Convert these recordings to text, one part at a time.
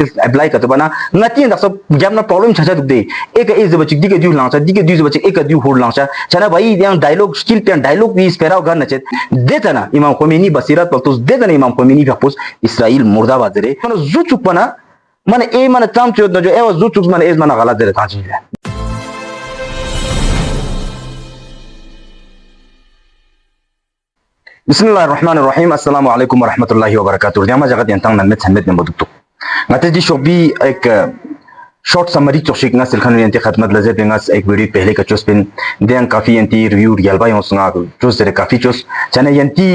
apply ka to bana ngati ndak so jamna problem chacha duk de ek is bachik dik du langcha dik du bachik ek du hur langcha chana bhai yang dialogue skill pen dialogue भी spera gar nachet detana imam khomeini basirat paktus detana imam khomeini fakpus israel murdabad re mana zu chuk bana mana e mana tam chod no jo e zu chuk mana e mana galat de ta chi Bismillahirrahmanirrahim. Assalamualaikum warahmatullahi wabarakatuh. Jama jagat yantang nan met samet ne boduk ngate ji shobi ek short summary चोशिक ना सिलखन यंती खदमत लजे बेंगास एक video पहले का चोस pin then काफी यंती review यलबा योंसंगा चोस दे काफी चोस चने यंती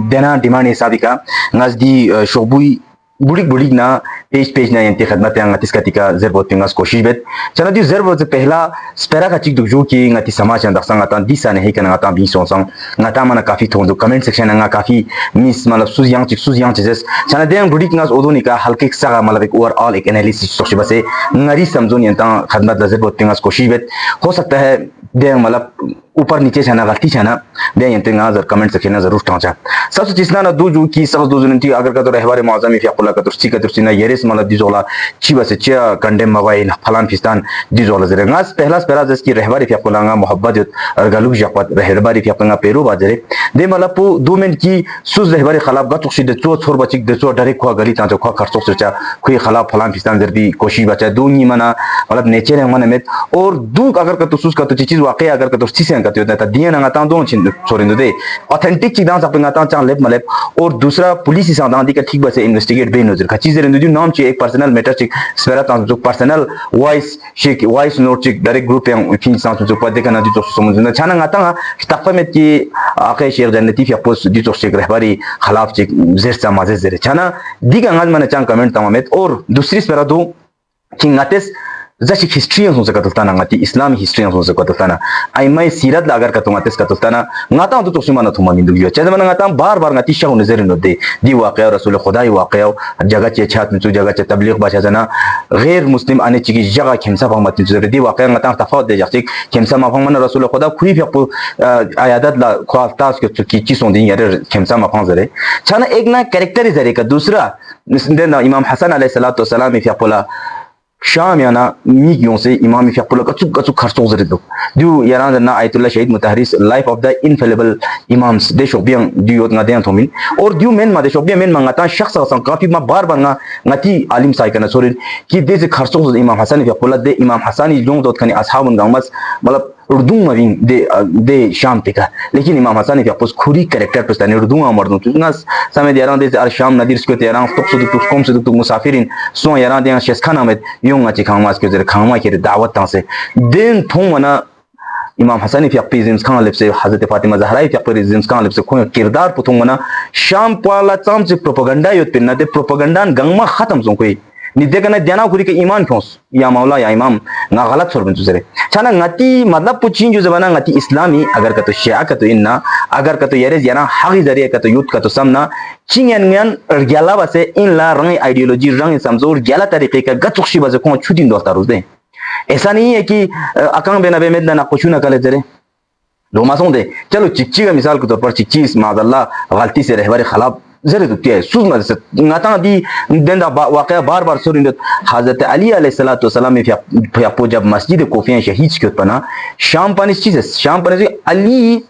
देना डिमांड हिसाब का ngaz di shobui बुड़ी ना पेज ना यंती खदमत यांग तिस कतिका जरबोत पिंगास कोशिश बेत चना दी जरबोत से पहला स्पेरा का चिक दुजो की ngati समाज अंदर संग आता दिसा नहीं कना आता बी सोंसंग ngata mana काफी थोंदो कमेंट सेक्शन nga काफी मिस मतलब सुजियांग चीजेस चना देंग बुड़ी ngaz ओदोनी का हल्के सगा मतलब एक ओवरऑल एक एनालिसिस सोच बसे ngari समझोन यंता खदमत जरबोत पिंगास कोशिश बेत हो सकता है देंग मतलब ऊपर नीचे छना गलती छना दे यंते गाजर कमेंट सेक्शन जरूर टांचा सबसे चीजना ना दो जो की सब दो जनती अगर का तो रहवारे मौजमी फियाकुला का तुर्सी का तुर्सी ना येरेस मतलब दिजोला छी बसे च कंडेम मोबाइल फलान फिस्तान दिजोला जरे गास पहला स्पेरा जस की रहवारे फियाकुला गा मोहब्बत और गलुक जपत रहवारे फियाकुला पेरो बाजरे दे मतलब पु दो मिनट की सुज रहवारे खिलाफ गा तुर्सी दे चो छोर बचिक दे चो डायरेक्ट खवा गली ता खवा खर्चो सोचा कोई खिलाफ फलान फिस्तान जरबी कोशिश बचा दो नी मना मतलब नेचर है मन में और दू अगर का तो सुज का तो चीज वाकई अगर का तो चीज का तो दिया ना ता दोनों चिन छोरिंदो दे ऑथेंटिक चीज दांस अपना ता चां लेप मलेप और दूसरा पुलिस ही सादां दी का ठीक बसे इन्वेस्टिगेट बे नजर का चीज रेंदो नाम चे एक पर्सनल मैटर चे स्पेरा ता जो पर्सनल वॉइस शेक वॉइस नोट चे direct group yang fin sans जो पद देखना दी तो समझना छाना ngata तक में की आके शेर जन्नती फिया पोस्ट दी तो शेक रहबारी खिलाफ चे जेर सा माजे जेर छाना दी का ngaz माने चां कमेंट तमामेत और दूसरी स्पेरा दो किंगातेस जैसे हिस्ट्री हो सकता था ना ngati इस्लामी हिस्ट्री हो सकता था ना आई मैं सीरत अगर का तुम आतेस का तो ना ngata तो सुमाना तुम मिंदु यो चेज मन ngata बार ngati शाह नजर न दे दी वाकया रसूल खुदाई वाकया जगह चे छात में जगह चे तबलीग बाशा जना गैर मुस्लिम आने ची जगह खेमसा फहमत जरूर दी वाकया ngata तफावत दे जाती खेमसा मफहम मन रसूल खुदा खुई फिक आयादत ला ख्वातास के की चीज होंदी यार खेमसा मफहम जरे छाना एक ना कैरेक्टर जरे का दूसरा इमाम हसन अलैहिस्सलातु वस्सलाम फियकुला शाम याना मीगियों से इमाम फियकुला कचु खर्चों जरे दो दु यारान ना आयतुल्लाह शहीद मुतहरिस life of the infallible imams दे शोबियं दियोत ना दें थोमिन और दु मेन मा दे शोबियं मेन मंगाता शख्स असन काफी मा बार ngati alim sai kana sorin ki de से खर्चों इमाम हसन फियकुला दे इमाम हसनी जों दोत खनी असहाबुन गमस मतलब उर्दू मवीन दे शाम टिका लेकिन इमाम हसन फियकुस खुरी कैरेक्टर पस्तानी उर्दू मर्दों तुनस समय यारान दे अल शाम नदीर स्को यारान तो सुदु तो कम सुदु तो मुसाफिरिन सो यारान दे शेस खाना में यों अच्छी खामास के जरे खामा के दावत ता से दिन थोमना इमाम हसन फियक जिम्स खान लिप से हजरत फातिमा ज़हरा फियक जिम्स खान लिप से कोई किरदार पुथुंगना शाम पाला चाम से प्रोपेगेंडा योत पिन दे प्रोपेगेंडा गंगमा खत्म सो कोई निदे कना देना खुरी के ईमान खोस या मौला या इमाम ना गलत सोर बन तुजरे छाना ngati मतलब पुचिन जो जमाना ngati इस्लामी अगर का तो शिया का तो इन्ना अगर का तो यारे याना हगी जरिए का तो यूथ का तो समना चिंगन गला बसे इन ला रंग आइडियोलॉजी रंग समझोर गला तरीके का गचुक्षी बजे को छुटिन दोस्ता रोज दे ऐसा नहीं है कि अकांग बेना बे में ना कुछ ना करे जरे लोमासों दे चलो चिच्ची का मिसाल के तौर पर चिच्ची मादल्ला गलती से रहवारे खिलाफ जरे तो क्या सुज मत से ngata दी देंदा वाकया बार सुरिंद हजरत अली अलैहिस्सलातु वस्सलाम फियापो जब मस्जिद कोफिया शहीद के पना शाम पानी चीज शाम पानी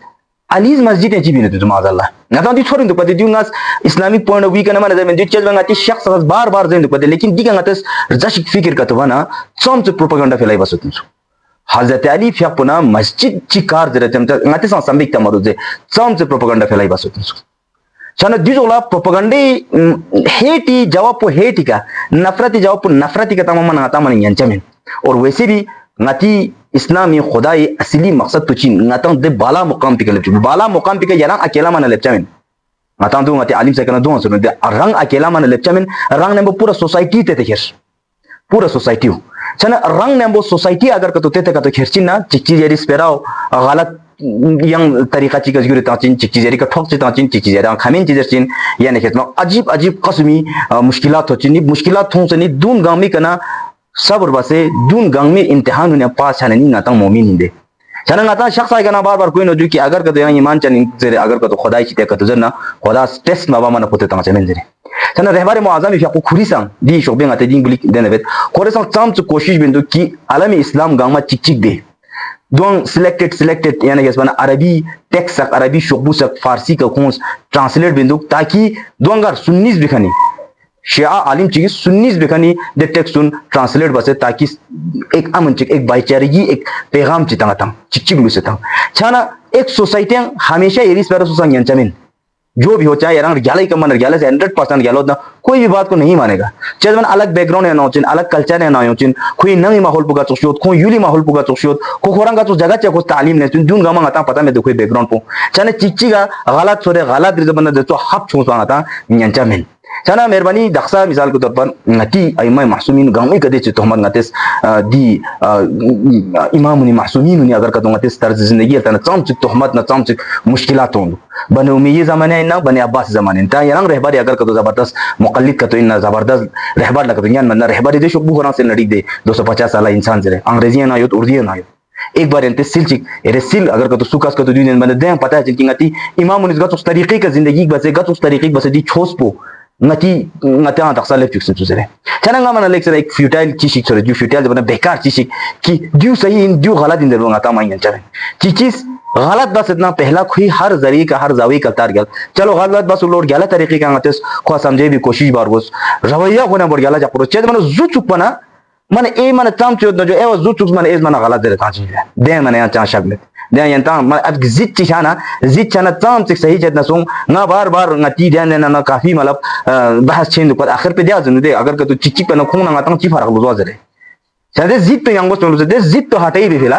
अली मस्जिद है जी बिने तो मादल्ला ngata दी छोरिंद पते दी ngaz Islamic point of view का नमन में जो चीज ngati शख्स बार जेंद पते लेकिन दी ngata जशिक फिक्र का तो बना सम से प्रोपेगेंडा फैलाई बस तुम हजरत अली फियापोना मस्जिद चिकार जरे ngati सा संबिक तमरुजे सम से प्रोपेगेंडा फैलाई बस तुम चना दिजोला प्रोपेगेंडे हेटी जवाब पो हेटी का नफरती जवाब पो नफरती का तमाम आता मन यंचमें और वैसे भी ngati इस्लामी खुदाई असली मकसद तो चीन ngata दे बाला मुकाम पे के बाला मुकाम पे के यारा अकेला मन लेपचामें ngata दो ngati आलिम से करना दो सुन दे रंग अकेला मन लेपचामें रंग ने पूरा सोसाइटी ते खेर पूरा सोसाइटी हो चना रंग ने सोसाइटी अगर का तो ते का तो खेरचिन ना चिच्ची जेरी स्पेराओ गलत yang tariqa ci gazgure tancin ci jeri ka ठोक tancin ci jeri खामिन ci जर्चिन यानी खेत में अजीब कसमी मुश्किलात हो चिनी मुश्किलात हो सनी दून गामी कना सब्र बसे दून गामी इम्तिहान ने पास छाने नी नाता मोमिन हिंदे छाना ngata shakhs ai kana bar bar kuin oju ki agar ka yang iman chanin zere agar ka to khodai chite ka to zerna khoda test ma ba mana pote tang chamen zere छाना रहबारे Muazzam if आपको खुरी संग दी शोबे ngate ding bilik देने बेत खोरे संग चाम चु कोशिश बिंदु की आलमी इस्लाम गांग मा चिक चिक दे दोंग सिलेक्टेड यानी कि अरबी टेक्स्ट अरबी शोबू सक फारसी का कौन ट्रांसलेट बिंदु ताकि दोंगर सुन्नीस बिखनी शिया आलिम चीज सुन्नीस बिखनी दे टेक्स्ट सुन ट्रांसलेट बसे ताकि एक अमन चिक एक भाईचारगी एक पैगाम चितंग तंग चिक चिक लुसे तंग छाना एक सोसाइटी हमेशा एरिस पर सोसांग यंचमिन जो भी हो चाहे यार ग्याले का मन ग्याले से 100% ग्यालो ना कोई भी बात को नहीं मानेगा चाहे मन अलग बैकग्राउंड है ना चिन अलग कल्चर है ना चिन कोई नंगी माहौल पुगा चोशियोत कोई यूली माहौल पुगा चोशियोत को खोरंगा तो जगह चाहे को तालीम ने तुम दून गामा आता पता में देखो बैकग्राउंड पो चाहे चिच्ची का गलत छोरे गलत रिजो बंदा तो हक छोड़ पाता न्यांचा में छाना मेहरबानी दक्सा मिसाल के तौर पर ngati ay may mahsumin gamay kade ch tuhmat ngates di imam ni mahsumin ni agar ka ngates tarz zindagi ta na cham ch tuhmat na cham ch mushkilat hon bane umayyi zamane na bane abbas zamane ta yang rehbari agar ka to zabardast muqallid ka to inna zabardast rehbar la ka dunya man rehbari de shubbu khana se ladi दे 250 साल इंसान जरे अंग्रेजी ना यो उर्दू ना यो एक बार इंते सिल चिक array सिल अगर का तो सुकास का तो दिन बने दे पता है कि ngati imam ni गत उस तरीके का जिंदगी बसे गत उस तरीके बसे दी छोस पो ngati ngati ang taksa lep chuk su zere chana nga mana lecture ek futile chishik chore ju futile bana bekar chishik ki du sahi in du गलत इन दे ngata mai yan chare ki चीज गलत बस इतना पहला कोई हर जरिए का हर Xavi का तार गल चलो गलत बस लोड गलत तरीके का ngate को समझे भी कोशिश बार गोस रवैया होना बढ़ गला जा पुरो चेद मन जु चुक बना मन ए मन ताम चोद जो ए जु चुक मन ए मन गलत दे का चीज है दे मन या चा शक dan yang tang ab zit chana tam tik sahi jadna sung nga बार ngati dan na काफी मतलब बहस छेंद पर आखिर पे दिया जनु दे अगर का तो चिचिक पे न खोंग ना तंग ची फरक लो जरे शायद जित तो yang बस लो दे जित तो हटाई भी फेला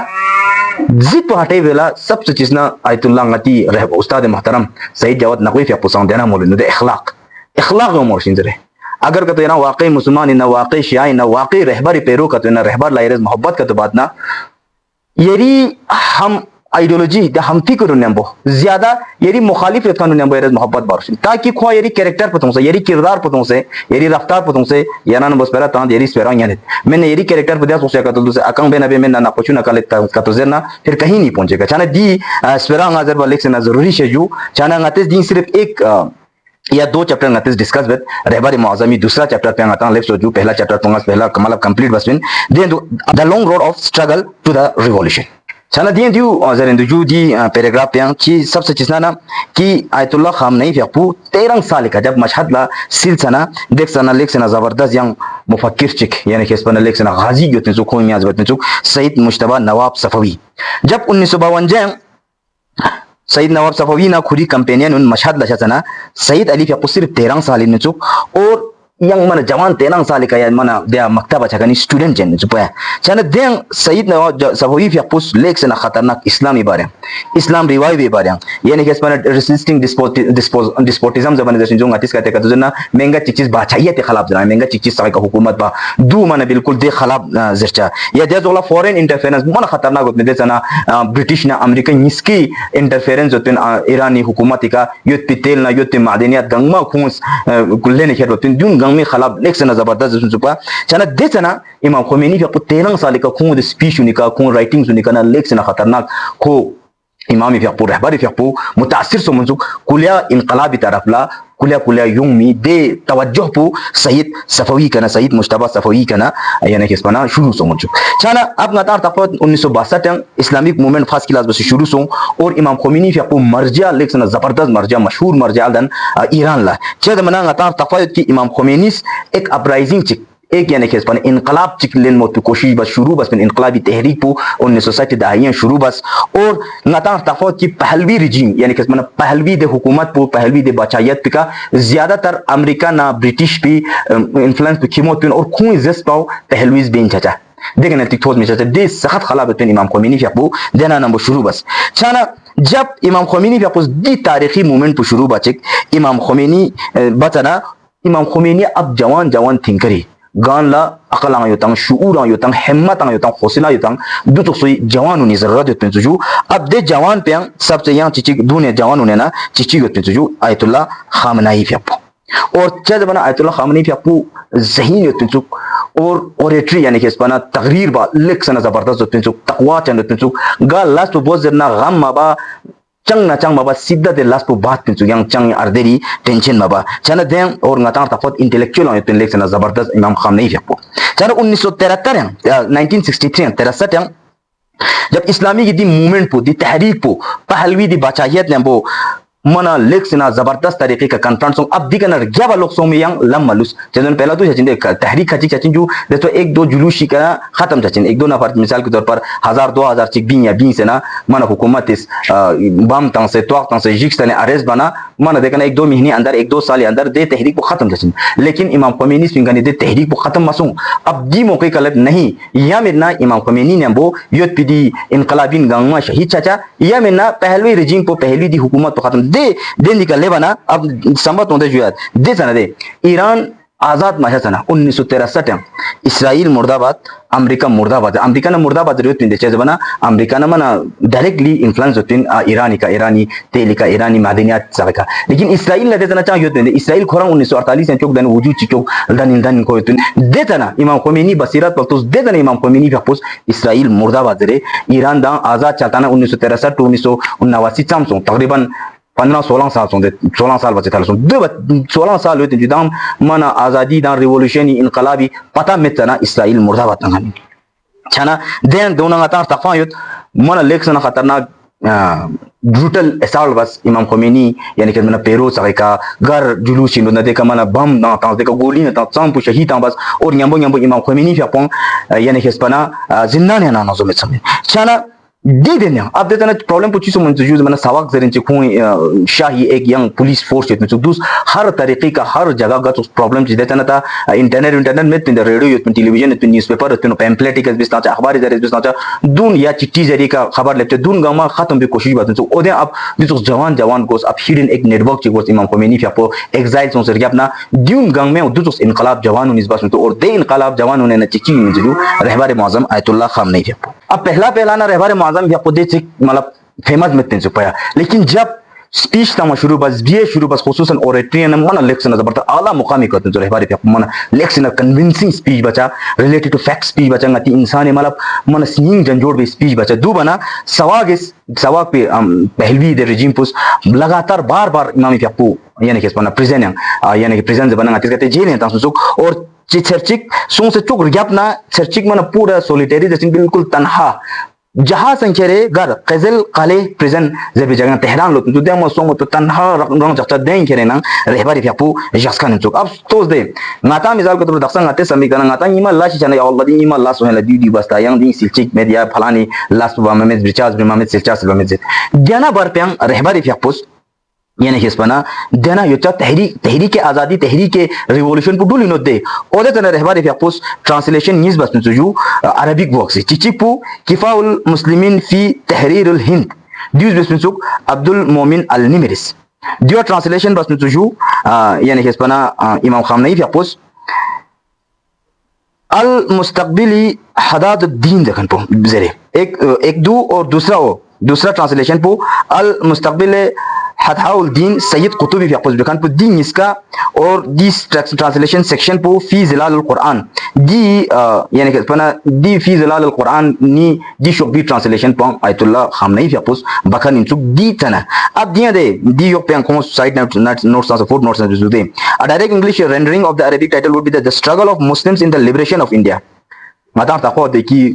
जित तो हटाई वेला सबसे चीज ना आयतुल्लाह ngati रह उस्ताद मोहतरम सईद जवाद नकवी फे पुसंग देना मोल दे इखलाक मोरशिन जरे अगर का तो ना वाकई मुसलमान ना वाकई शिया ना वाकई रहबर पेरो का तो ना रहबर लायरज मोहब्बत का तो बात ना यरी हम आइडियोलॉजी द हम फिक्र नेंबो ज्यादा येरी मुखालिफ रखन नेंबो एरज मोहब्बत बारसिन ताकि खो येरी कैरेक्टर पतों से येरी किरदार पतों से येरी रफ्तार पतों से याना न बसपेरा तां येरी स्पेरा याने मैंने येरी कैरेक्टर पदिया सोचा का तो से अकंग बेना बे मैंने ना पछु ना काले का तो जेना फिर कहीं नहीं पहुंचेगा चाने दी स्पेरा गाजर वाले से ना जरूरी है जो चाना गाते दी सिर्फ एक या दो चैप्टर ngate डिस्कस विद रहबारी मुआज़मी दूसरा चैप्टर पे आता लेफ्ट जो पहला चैप्टर पंगस पहला कमाल कंप्लीट बसविन then the long road of struggle to the revolution चला दिए दियो जरें जो दी पैराग्राफ पे कि सबसे चीज़ ना कि आयतुल्लाह खामनेई फियापू 13 साल का जब मशहद ला सिलसना देख सना लेख सना जबरदस्त यंग मुफक्किर चिक यानी कि इसपन लेख सना गाजी योतने जो कोई मियाज बतने जो सईद मुश्तबा नवाब सफवी जब 1952 सईद नवाब सफवी ना खुरी कंपेनियन उन मशहद लशना सईद अली फियापू सिर्फ 13 साल इन चुक और yang mana jaman 13 साल का mana dia maktaba cakani student jen supaya chana deng Sayyid Nawab Safawi fi pus lek sana khatarnak islami bare islam riwayat be bare yani ke mana resisting despotism zaman जैसे जो ngatis कहते कहते जना महंगा चीज बाचाइए के खिलाफ जना महंगा चीज साई का हुकूमत बा दू माने बिल्कुल दे खिलाफ जरचा या दे जोला फॉरेन इंटरफेरेंस मन खतरनाक होते दे जना ब्रिटिश ना अमेरिकन निस्की इंटरफेरेंस होते ईरानी हुकूमत का युद्ध पितेल ना युद्ध मादनियत गंगमा खूंस कुल्ले ने खेर होते दून में खिलाफ एक से जबरदस्त सुपा चना दे चना इमाम खोमेनी का 13 साल का खून स्पीच उनका खून राइटिंग्स उनका ना लेख से ना खतरनाक खो इमाम फियापू रहबारी फियापू मुतासिर सो मंजुक कुलिया इनकलाबी तरफ ला कुलिया युमी दे तवज्जो पू सईद सफवी का ना सईद मुश्तबा सफवी का ना यानी कि इसपना शुरू सो मंजुक चना अब नतार तफत 1962 इस्लामिक मूवमेंट फर्स्ट क्लास बस शुरू सो और इमाम खोमेनी फियापू मर्जिया लेख से ना जबरदस्त मर्जिया मशहूर मर्जिया दन ईरान ला चेद मना नतार तफत की इमाम खोमेनी एक अपराइजिंग चिक एक यानी कि इसपन इनकलाब चिकलिन मोत कोशिश बस शुरू बस इनकलाबी तहरीक पू 1960 दहाइयां शुरू बस और नतार तफौत की पहलवी रिजीम यानी कि इसपन पहलवी दे हुकूमत पू पहलवी दे बाचायत का ज्यादातर अमेरिका ना ब्रिटिश भी इन्फ्लुएंस पे खिमोत और खून जस्ट पाओ पहलवीज बेन चाचा देखें ना तिक्तोज में चाचा दे सख्त खिलाफ पे इमाम खोमेनी फियापू देना नंबर शुरू बस छाना जब इमाम खोमेनी फियापू दी तारीखी मूवमेंट पू शुरू बचिक इमाम खोमेनी बताना इमाम खोमेनी अब जवान थिंकरी गान ला अकल आयो तंग शूर आयो तंग हिम्मत आयो तंग हौसला आयो तंग दु तो सोई जवान उनी जरूरत होते हैं जो अब दे जवान पे सबसे यहाँ चिची दुनिया जवान उन्हें ना चिची होते हैं जो आयतुल्लाह खामनाई फियापू और चद बना आयतुल्लाह खामनाई फियापू ज़हीन होते हैं जो और ओरेटरी यानी कि स्पना तकरीर बा लेख सना जबरदस्त होते हैं तकवा चंद होते हैं गा लास्ट तो बहुत जरना गम माबा चंग ना चंग माबा सीधा दे लास्ट तो बात पिंचु yang चंग अर्देरी टेंशन माबा चना दें और ngata तफत इंटेलेक्चुअल होते हैं लेख सना जबरदस्त इमाम खामनेई फको चना 1973 1963 63 जब इस्लामी की दी मूवमेंट पो दी तहरीक पो पहलवी दी बाचाहियत ने वो मना लेख से ना जबरदस्त तरीके का कॉन्फ्रेंस अब दी कनर क्या वालों सो में yang लम मलुस चंदन पहला तो चचिन देख तहरीक खची चचिन जो तो एक दो जुलूसी का खत्म चचिन एक दो नफर मिसाल के तौर पर 1000-2000 चिक बिन या बिन से ना मना हुकूमत इस बम तंग से त्वाक तंग से जिक्स ने अरेस्ट बना मना देखना एक दो महीने अंदर एक दो साल के अंदर दे तहरीक को खत्म चचिन लेकिन इमाम ख़ुमैनी सिंगानी दे तहरीक को खत्म मसूं अब दी मौके कलब नहीं या मिलना इमाम ख़ुमैनी ने वो युद्ध पीदी इनकलाबिन गंगा शहीद चाचा या मिलना पहलवी रिजीम को पहली दी हुकूमत को खत्म दे निकल लेबाना अब संबत होते जुयात दे सना दे ईरान आजाद माशा सना 1963 इसराइल मुर्दाबाद अमेरिका मुर्दाबाद अमेरिका ना मुर्दाबाद रियोत पिंदे चेज बना अमेरिका ना मना डायरेक्टली इन्फ्लुएंस होती ईरानी तेली का ईरानी मादनियात सबका लेकिन इसराइल ने देना चाहिए होते इसराइल खोरा 1948 से चौक दन वजूद चिचोक दन को देता ना इमाम ख़ुमैनी बसीरत पर दे देना इमाम ख़ुमैनी का पुस इसराइल मुर्दाबाद रे ईरान दा आजाद चलता ना 1963 to 1979 चामसों तकरीबन 15-16 साल सोंदे 16 साल बचे थाल सों 16 साल हुए जुदाम मना आजादी दा रिवॉल्यूशन इनकलाबी पता में तना इसराइल मुर्दाबाद तंगानी छना देन दोना गता तफायुत मना लेक्सन खतरनाक ब्रूटल असॉल्ट बस इमाम ख़ुमैनी यानी कि मना पेरो सका घर जुलूसी न देखा मना बम ना ता देखा गोली न ता चांपु शहीद ता बस और यंबो इमाम ख़ुमैनी फपों यानी कि स्पना जिन्ना ने ना नजो में समय छना दे देने अब देता ना प्रॉब्लम पूछी सो मंजूर यूज मैंने सवाक जरिन चिखूं शाही एक यंग पुलिस फोर्स इतने चुक दूस हर तरीके का हर जगह का उस प्रॉब्लम चीज देता ना था इंटरनेट में पिंड रेडियो इतने टेलीविजन इतने न्यूज़पेपर इतने पैम्पलेट के बिस्ना चा अखबार जरिए बिस्ना चा दून या चिट्ठी जरिए का खबर लेते दून गामा खत्म भी कोशिश बात तो ओदे अब दिस जवान कोस अब हिडन एक नेटवर्क चिक कोस इमाम ख़ुमैनी फपो एग्जाइल सों सर अपना दून गांग में दुस इनकलाब जवान उन इस बात तो और दे इनकलाब जवान उन्हें न चिची जो रहबर मौज़म आयतुल्लाह ख़ामनेई फपो अब पहला ना रहबर मौज़म या पुदे चिक मतलब फेमस में तेंसु पाया लेकिन जब स्पीच ता शुरू बस बीए शुरू बस खुसूसन ओरेटरी ने मन लेक्सन जबरदस्त आला मुकामी करते जो रहबारी पे मन लेक्सन कन्विंसिंग स्पीच बचा रिलेटेड टू फैक्ट स्पीच बचा ngati इंसान मतलब मन सिंग जंजोड़ भी स्पीच बचा दो बना सवाग पे पहलवी दे रिजीम पुस लगातार बार इमामी पे यानी कि स्पना प्रिजन यानी कि प्रिजन बना ngati कहते जेल है ता सुक और चर्चिक सों से चुक गपना चर्चिक मन पूरा सोलिटरी जैसे बिल्कुल तन्हा जहां संख्यरे घर कजल काले प्रिजन जब जगह तेहरान लो तो दे मसो तो तन्हा रंग जता दें खेरे ना रहबारी फ्यापू जस्कान चुक अब तोस दे ngata मिसाल को तो दक्सा ngate समीकरण ngata इमा लाश चने अल्लाह दी इमा लाश होला दी बस्ता yang दी सिलचिक media फलानी लाश बमेज रिचार्ज बमेज सिलचास बमेज देना बरपें रहबारी फ्यापूस यानी कि स्पना देना युचा तहरीक के आजादी तहरीक के रिवॉल्यूशन को डुली नोट दे ओदे तना रहबारी फ्यापूस ट्रांसलेशन न्यूज़ बस जो अरबिक बॉक्स चिचिपू किफाउल मुस्लिमीन फी तहरीरुल हिंद न्यूज़ बस सुक अब्दुल मोमिन अल निमिरिस दियो ट्रांसलेशन बस जो यानी कि स्पना इमाम ख़ामनेई फ्यापूस अल मुस्तकबिली हदादुद्दीन देखन पो जरे एक दो और दूसरा ट्रांसलेशन पो अल मुस्तकबिल हदाउद्दीन सैयद कुतुबी फ्यापूस बेखान पो दी इसका और दी ट्रांसलेशन सेक्शन पो फी ज़िलाल कुरान दी यानी कि स्पना दी फी ज़िलाल कुरान नी दी शोबी ट्रांसलेशन पो आयतुल्लाह ख़ामनेई फ्यापूस बखन इंचुक दी तना अब दिया दे दी यो पे को side notes of foot notes जो दे a direct English rendering of the Arabic title would be the struggle of Muslims in the liberation of India माता तको दे की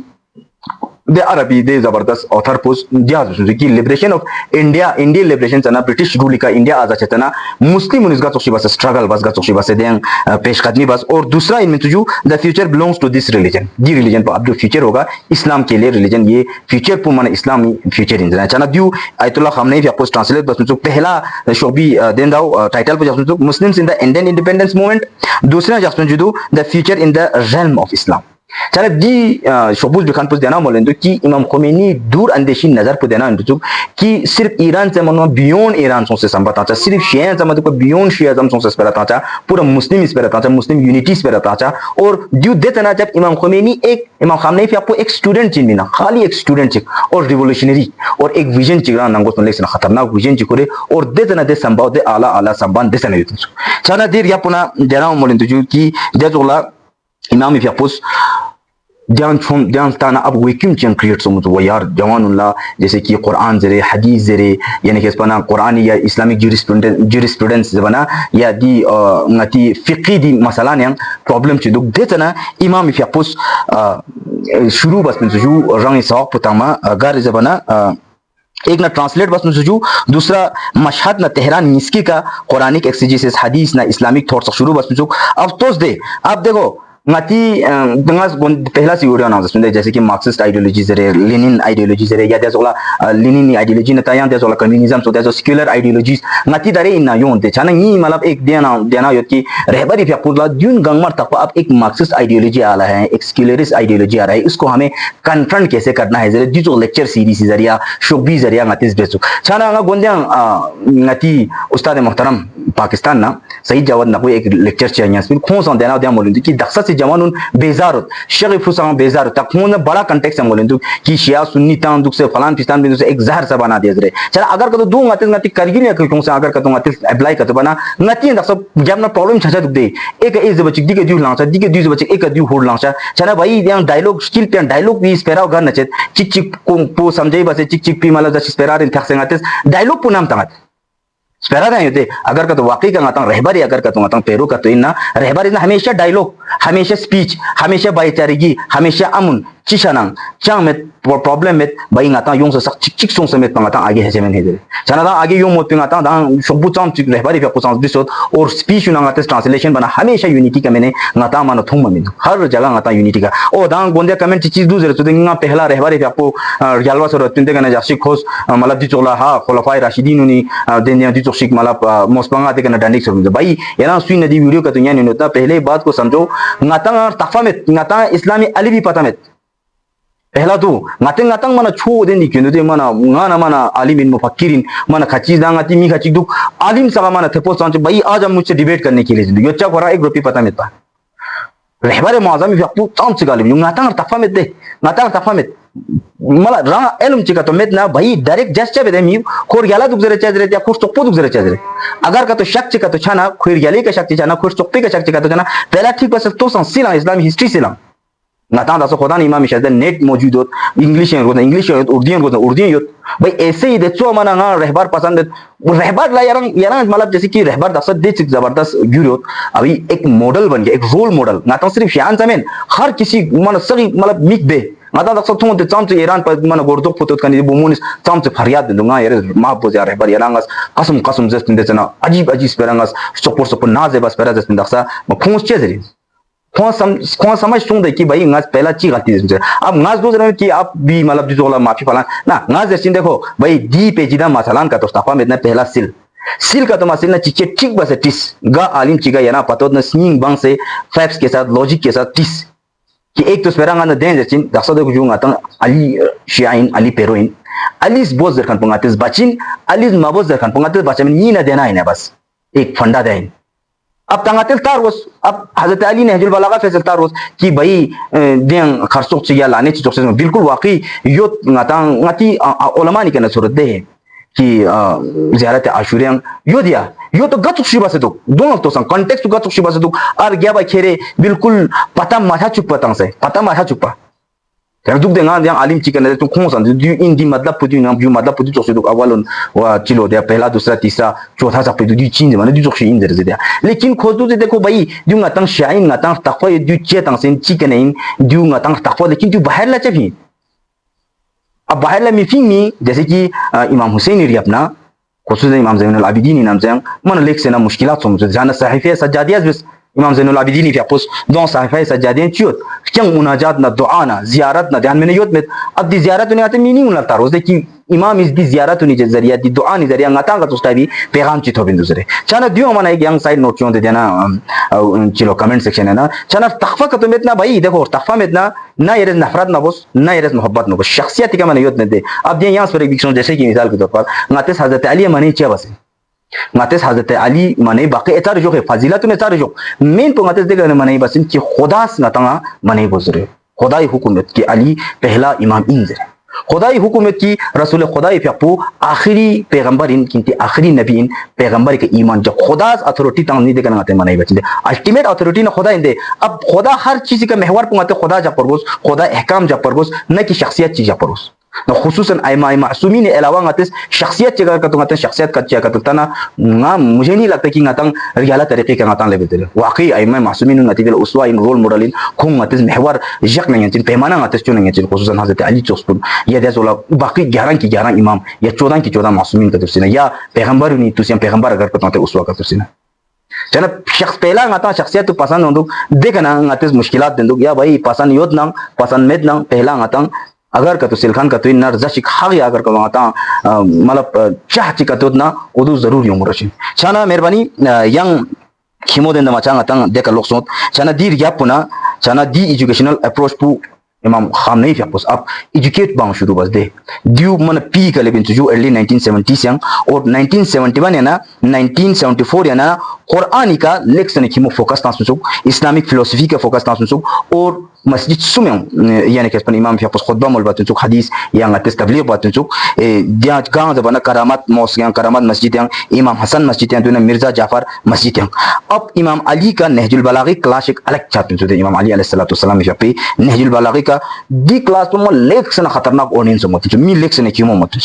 दे अरबी दे जबरदस्त ऑथर पोस्ट दिया की लिबरेशन ऑफ इंडियन लिबरेशन तना ब्रिटिश रूल का इंडिया आजा चतना मुस्लिम उनका चोशी बस स्ट्रगल बस का चोशी बस दें पेश कदमी बस और दूसरा इनमें जो the future belongs to this religion the religion पर अब जो फ्यूचर होगा इस्लाम के लिए रिलीजन ये फ्यूचर पर माने इस्लामी फ्यूचर इन चना दू आयतुल्लाह ख़ामनेई आपको ट्रांसलेट बस जो पहला शोबी दें दाओ टाइटल पर जब Muslims in the Indian independence movement दूसरा जब जो the future in the realm of Islam चले दी शोबूज बिखान पुस देना बोले तो कि इमाम ख़ुमैनी दूर अंदेशी नजर पर देना तो कि सिर्फ ईरान से मनो बियॉन्ड ईरान से संबंध आता सिर्फ शिया से मतलब बियॉन्ड शियाज़म से स्पेरत आता पूरा मुस्लिम स्पेरत आता मुस्लिम यूनिटी स्पेरत आता और जो देते ना जब इमाम ख़ुमैनी एक इमाम ख़ामनेई पे आपको एक स्टूडेंट चिन ना खाली एक स्टूडेंट चिक और रिवोल्यूशनरी और एक विजन चिक नंगो तो लेकिन खतरनाक विजन चिकोरे और देते ना दे संभव दे आला संबंध देते ना चना देर या पुना देना बोले तो जो कि दे जोला इमाम फियापुस ध्यान ताना अब वैक्यूम चेंज क्रिएट सो वो यार जवान उल्ला जैसे कि कुरान जरे हदीस जरे यानी कि बना कुरान या इस्लामिक ज्यूरिस्प्रूडेंस बना या दी ngati fiqhi di masalah yang problem ci duk detana imam fiapus शुरू बस में जो रंग सवाक पुतामा gar जबना एक ना ट्रांसलेट बस में जो दूसरा मशहद ना तेहरान निस्की का कुरानिक एक्सिजेसिस हदीस ना इस्लामिक थॉट्स शुरू बस में जो अब तोस दे आप देखो ngati dengan pehla si udah nang sebenarnya जैसे कि मार्क्सिस्ट आइडियोलॉजी जरे लेनिन आइडियोलॉजी जरे या dia sola लेनिन आइडियोलॉजी ना tayang dia sola communism so dia so secular ideologies ngati dari ina yon te chana ni मतलब एक dia na yot ki रहबरी फिर पुरला द्यून गंगमर तक अब एक मार्क्सिस्ट आइडियोलॉजी आ रहा है एक सेक्युलरिस्ट आइडियोलॉजी आ रहा है इसको हमें कन्फ्रंट कैसे करना है जरे जो लेक्चर सीरीज जरिया शोबी जरिया ngati Bisu chana nga gondyang ngati उस्ताद मोहतरम पाकिस्तान ना सईद जावद ना कोई एक लेक्चर चाहिए फिर कौन सा देना दिया मोलिंदु कि दक्सा से जवान बेजार शरीफ हुसैन बेजार तक कौन बड़ा कंटेक्स्ट है मोलिंदु कि शिया सुन्नी तान दुख से फलान पिस्तान बिंदु से एक जहर सा बना दिया जरे चला अगर कतो दो ngati ngati करगिल या कौन सा अगर कतो ngati अप्लाई करतो बना ngati दक्सा जब ना प्रॉब्लम छछा दुख दे एक इज बचिक दिके दिउ लांचा दिके दिउ बचिक एक दिउ होड़ लांचा चला भाई यहाँ डायलॉग स्किल पे डायलॉग भी स्पेरा घर नचेत चिक चिक को समझे बसे चिक चिक पी माला जस स्पेरा इन थक से डायलॉग पुनाम तंगत स्पेरा नहीं होते अगर का तो वाकई का ngata रहबरी अगर का तो ngata पेरू का तो इन्ना रहबरी ना हमेशा डायलॉग हमेशा स्पीच हमेशा भाईचारेगी हमेशा अमुन चिशानांग चांग में प्रॉब्लम में भाई ngata yung sa चिक चिक सोंग समेत ngata आगे है जेमेन है दे चना दा आगे yung मोत ngata दा शब्बु चांग चिक रहबरी पे कुछ बिसोत और स्पीच ना ngata ट्रांसलेशन बना हमेशा यूनिटी का मैंने ngata मानो थुम में हर जगह ngata यूनिटी का ओ दा गोंदे कमेंट चीज दू जरे तो देंगा पहला रहबरी पे आपको जलवा सर तिंदे का जासी खोस मतलब दी चोला हा खुलफाए राशिदीन उनी देने दी चोशिक मतलब मोस्पंगा ते का डांडिक सर भाई याना सुई नदी वीडियो का तो यानी होता पहले बात को समझो ngata तफा में ngata इस्लामी अली भी पता में पहला तो ngateng mana chu den dikendo de mana ngana mana alimin mufakirin mana Khachi दांगाती मी खाची दुख आलिम सभा mana थे पोस्ट भाई आज हम मुझसे डिबेट करने के लिए यो अच्छा करा एक रुपये पता में था रहबारे मौजमी फिर चांद से गालिब ngateng तफा में दे ngateng तफा में मला रा एलम चिका तो में ना भाई डायरेक्ट जस्ट चे बेदे मी खोर याला दुख जरे चेजरे या खोर चोप्पो दुख जरे चेजरे अगर का तो शक चिका तो छाना खोर याली का शक चिका खोर चोप्पे का शक चिका तो छाना पहला ठीक बस तो संसिला इस्लामी हिस्ट्री सिला ngata da so khoda ni imam shahid net मौजूद हो इंग्लिश है रोना इंग्लिश है उर्दू है भाई ऐसे ही देखो माना ना रहबार पसंद वो रहबार ला यार मतलब जैसे कि रहबार दस दे जबरदस्त यूरोप अभी एक मॉडल बन गया एक रोल मॉडल ngata सिर्फ शान जमीन हर किसी माना सही मतलब मिक बे ngata दस थों ते चांच ईरान पर माना गोरदो पुतोत कनी बुमुनिस चांच फरियाद दूंगा यार मां पो जा रहबार यारंगस कसम जस्ट देना अजीब स्पेरंगस सपोर नाजे बस पेरा जस्ट दक्सा खोंस चेजरी कौन समझ सुन कि भाई ngaz पहला ची गलती है अब ngaz दूसरा कि आप भी मतलब जो वाला माफी फलान ना ngaz जैसे देखो भाई दी पे जिदा मसलान का तो तफा में पहला सिल का तो मसला चिचे ठीक बस टिस गा आलिम चिगा याना पतो न स्निंग बंग से फैक्ट्स के साथ लॉजिक के साथ टिस कि एक तो स्पेरा ngana den जैसे दक्सा दो जो ngata ali shiain ali peroin alis बोझ जरखान पंगातिस बचिन alis माबोझ जरखान पंगातिस बचन नी ना देना है बस एक फंडा देन अब तंगातिल तारोस अब हजरत अली ने नहजुल बलागा फैसल तारोस कि भाई दें खर्चों से या लाने चीज़ों से बिल्कुल वाकई यो ngati उलमा ने कहना सूरत दे कि ज़ियारत आशूरिया यो दिया यो तो गत शिबा से तो दोनों तो संग कॉन्टेक्स्ट गत शिबा से तो और गया भाई खेरे बिल्कुल पता माथा चुप पतंग से पता माथा चुपा यार दुख देंगा yang alim चिकन है तो कौन सा जो इन दी मतलब पुदी ना जो मतलब पुदी जोशी तो अवलोन वा चिलो दे पहला दूसरा तीसरा चौथा सब पुदी चीज माने जो जोशी इन दे लेकिन खोजू से देखो भाई जो ngata शाइन ngata तकवा जो चेतंग से चिकन इन जो ngata तकवा लेकिन जो बाहर ला चाहिए अब बाहर ला मीटिंग में जैसे कि इमाम हुसैन री अपना खुसूस इमाम ज़ैनुल आबिदीन नाम से मन लेख से ना मुश्किलात समझ जाना सहीफे सज्जादिया इमाम ज़ैनुल आबिदीन फियापुस दो सहीफे सज्जादियां चियोत क्या मुनाजात ना दुआ ना ज़ियारत ना ध्यान में नहीं योत में अब दी ज़ियारत ने आते मीनिंग उलटा रोज़ दे कि इमाम इस दी ज़ियारत ने जरिया दी दुआ ने जरिया ngata का तो स्टाइल पैगाम चितो बिंदु से चना दियो माना एक यंग साइड नोट क्यों दे देना चिलो कमेंट सेक्शन है ना चना तखफा का तो में इतना भाई देखो तखफा में इतना ना ये नफरत ना बस ना ये मोहब्बत ना बस शख्सियत का मैंने योत में दे अब यहाँ पर एक दिक्कत जैसे कि मिसाल के तौर पर ngate हज़रत अली माने चे बस ngates Hazrat Ali mane baki etar jo है फजीलत etar jo मेन तो ngates देखने मने बस कि खुदा नतंगा मने बुजरे खुदाई हुकूमत कि अली पहला इमाम इंजर खुदाई हुकूमत की रसूल खुदाई फ्यापू आखिरी पैगंबर इन किंती आखिरी नबी इन पैगंबर के ईमान जो खुदा अथॉरिटी तंग नहीं देखना आते मनाई बचते अल्टीमेट अथॉरिटी ना खुदा इंदे अब खुदा हर चीज का महवर पुंगाते खुदा जा परगोस खुदा अहकाम जा परगोस न की शख्सियत चीज जा परगोस न खुसूसन आइमा मासूमी ने अलावा ngates शख्सियत चेगा का तो ngates शख्सियत का चेगा तो तना ना मुझे नहीं लगता कि ngatang रियाला तरीके का ngatang लेबे तेरे वाकई आइमा मासूमी ने ngati उसवा इन रोल मॉडल इन खुम ngates महवर जक नहीं चिन पैमाना ngates चुन नहीं चिन खुसूसन हजरत अली चोस्पुन ये देसोला बाकी 11 की 11 इमाम या 14 की 14 मासूमीन का तुरसिना या पैगंबर नहीं तुसिया पैगंबर अगर पता तो उसवा का तुरसिना चना शख्स पहला ngata शख्सियत तो पसंद होंदो देखना ngates मुश्किलात देंदो या भाई पसंद योद ना पसंद में ना पहला ngata अगर का तो सिलखान का तो नर जशिक हागी अगर का वहां मतलब चाह चिका तो ना उदू जरूर यूं रशिन छाना मेहरबानी यंग खिमो देन माचांग तंग देखा लोग सोत छाना दीर या पुना छाना दी एजुकेशनल अप्रोच पु इमाम खामनेई फ्यापुस अब एजुकेट बांग शुरू बस दे ड्यू मन पी का लेकिन जो अर्ली 1970 yang और 1971 या ना 1974 या ना कुरानी का लेक्सन खिमो फोकस ता सुसुक इस्लामिक फिलोसफी का फोकस ता सुसुक और मस्जिद सुमें यानी कि अपन इमाम फ्यापुस खुतबा मोल बातन सुक हदीस या ngats तबलीग बातन सुक दिया गांव जबाना करामत मॉस्क या करामत मस्जिद या इमाम हसन मस्जिद या दुना मिर्जा जाफर मस्जिद या अब इमाम अली का नहजुल बलागी क्लास एक अलग चाहते हैं इमाम अली अलैहिस्सलातु वस्सलाम पे नहजुल बलागी का दी क्लास तो मैं लेक्सन खतरनाक ऑडियंस मत मी लेक्सन क्यों मत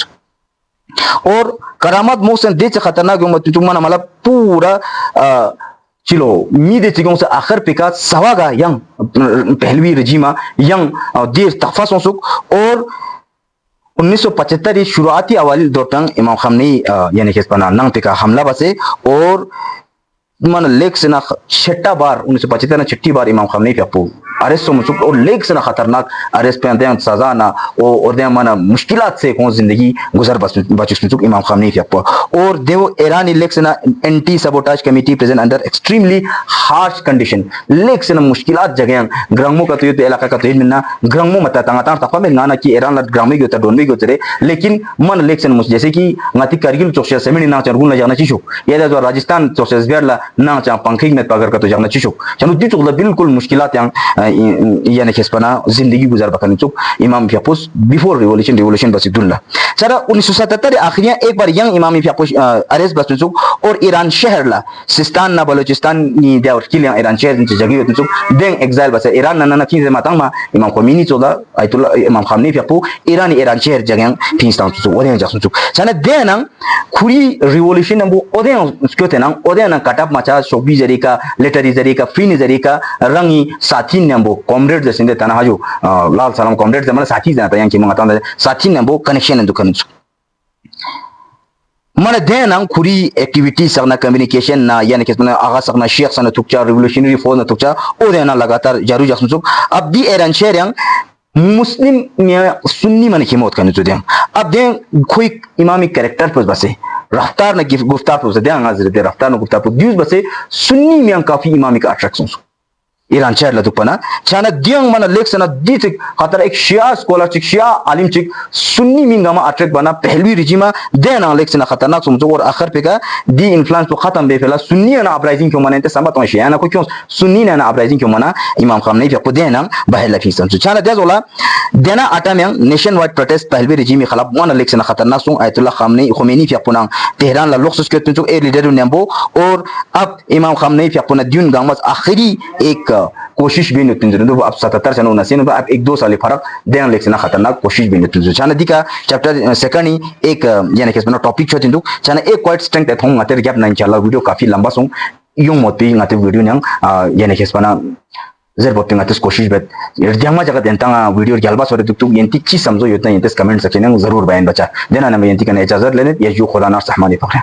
और करामत मोसन दे खतरनाक मत मन मतलब पूरा चिलो मी दे चिगों से आखिर पिका सवागा यंग पहलवी रजीमा यंग देर तफा सोसुक और 1975 शुरुआती अवाली दौर इमाम खामनेई यानी कि पना नंग पिका हमला बसे और मन लेक से ना छठा बार 1975 ना छठी बार इमाम खामनेई पे अरेस्ट मुसुक और लेक से ना खतरनाक अरेस्ट पे अंदर सजा ना और दे माना मुश्किलात से कौन जिंदगी गुजर बचुक मुसुक इमाम खामनेई पे और देवो ईरान लेक से ना anti sabotage committee present under extremely harsh condition lake से ना मुश्किलात जगह ग्रामों का तो ये इलाका का तो ना ग्रामों मत तंगा तफा में गाना कि ईरान ग्रामी के डोन में गोतरे लेकिन मन लेक से जैसे कि ngati कारगिल चोक्सिया सेमिनी ना चरगुन ला जाना चिशुक ये जो राजस्थान चोक्सिया बेरला ना चा पंखी में पकड़ कर तो जाना चिशुक चनु दिचुक बिल्कुल मुश्किलात yang यानी कि स्पना जिंदगी गुजार बकन चुक इमाम फ्यापुस बिफोर रिवॉल्यूशन बसिदुल्ला चरा 1977 आखिरिया एक बार यंग इमाम फ्यापुस अरेस्ट बस चुक और ईरान शहर ला सिस्तान ना बलूचिस्तान नि देवर किलिया ईरान शहर नि जगी होत चुक देंग एक्साइल बस ईरान ना ना की मातंग मा इमाम खोमेनी चोदा आयतुल्ला इमाम खामनेई फ्यापु ईरान शहर जगह फिंस्तान चुक ओदे जासु चुक चना देना खुरी रिवॉल्यूशन नबु ओदे स्क्योते ना ओदे ना कटअप माचा शोबी जरीका लेटरी जरीका फ्री जरीका रंगी साथी नंबो कॉमरेड जैसे तना हाजो लाल सलाम कॉमरेड जमना साथी जाता yang kimang atanda साथी नंबो कनेक्शन न दुकान मन देना खुरी एक्टिविटी सकना कम्युनिकेशन ना यानी कि आगा सकना शेख सना तुकचा रिवॉल्यूशनरी फोर्स ना तुकचा ओ देना लगातार जारी जासुक अब दी ईरान शहर yang मुस्लिम में सुन्नी मन की मौत करने तो दें अब दें कोई इमामी कैरेक्टर पर बसे रफ्तार न गुफ्तार पर दें आगाज दे रफ्तार न गुफ्तार पर ड्यूज बसे सुन्नी में काफी इमामी का अट्रैक्शन ईरान शहर लतुपना चाना दियंग मन लेक्सना दिथिक खतर एक शिया स्कॉलर चिक शिया आलिम चिक सुन्नी मिंगामा अट्रैक्ट बना पहलवी रिजिमा देना लेक्सना खतरनाक समझो और आखिर पे का दी इन्फ्लुएंस तो खत्म बेफला सुन्नी ना अपराइजिंग क्यों मनाते सब तो शिया ना को क्यों सुन्नी ना अपराइजिंग क्यों मना इमाम खामनेई पे देना बहला फी समझो चाना देजोला देना autumn nation wide protest Pahlavi regime के खिलाफ मन लेक्सना खतरनाक सो आयतुल्लाह खामनेई खोमेनी पे पुना तेहरान ला लोक्स के तो ए लीडर नेम्बो और अब इमाम खामनेई पे पुना दिन गामस आखिरी एक कोशिश भी नहीं तुझे अब 77 सन 79 अब 1-2 साल फर्क देन लेक्सना खतरनाक कोशिश भी नहीं तुझे चाना दिका चैप्टर सेकंड ही एक यानी कि इसमें टॉपिक छ तिंदु चाना एक क्वाइट स्ट्रेंथ एट होम आते गैप 9 इंशाल्लाह वीडियो काफी लंबा सो यूं मोती ngate वीडियो नंग यानी कि इसमें जर बोटिंग आते कोशिश बेत जमा जगह देंता वीडियो गलबा सरे तुक यंती ची समझो योतना यंते कमेंट सेक्शन में जरूर बयान बचा देना ना मैं यंती का इजाजत लेने ये जो खुदा ना रहमानी पकड़े।